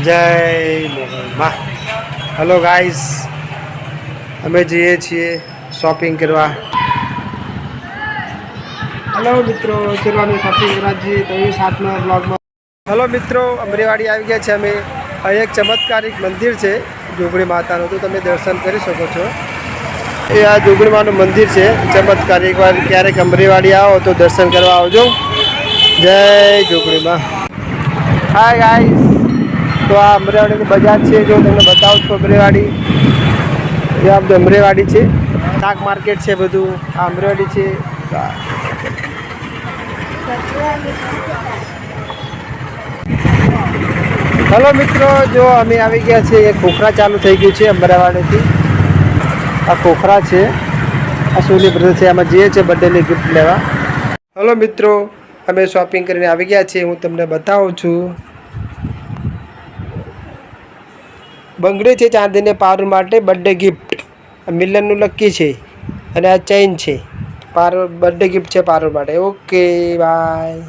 જય મોગલમાં. Hello guys, અમે જઈએ છીએ શોપિંગ કરવા. હલો મિત્રો, ચલો અમે શોપિંગ કરવા જઈએ તો એ સાતમા બ્લોગમાં. હલો મિત્રો, અમરેવાડી આવી ગયા છે અમે. અહીં એક ચમત્કારિક મંદિર છે જોગણી માતાનું, તો તમે દર્શન કરી શકો છો. એ આ જોગણી માનું મંદિર છે ચમત્કારિક. એકવાર ક્યારેક અમરેવાડી આવો તો દર્શન કરવા આવજો. જય જોગણીમાં. હાય ગાઈસ, તો આ અમરેવાડીની બજાર છે, જો તમને બતાવું છું. અમરેવાડી, એ આ બધું અમરેવાડી છે, શાક માર્કેટ છે બધું. આ અમરેવાડી છે. હલો મિત્રો, જો અમે આવી ગયા છે. એક ખોખરા ચાલુ થઈ ગયું છે અમરેવાડીથી. આ ખોખરા છે, આ સોની બ્રધર છે. આમાં જઈએ છે બર્થડેની ગિફ્ટ લેવા. હલો મિત્રો, અમે શોપિંગ કરીને આવી ગયા છીએ. હું તમને બતાવું છું. બંગડી છે ચાંદીને પારુલ માટે બર્થડે ગિફ્ટ. મિલનનું લકી છે અને આ ચેઇન છે. પારુલ બર્થડે ગિફ્ટ છે પારુલ માટે. Okay bye.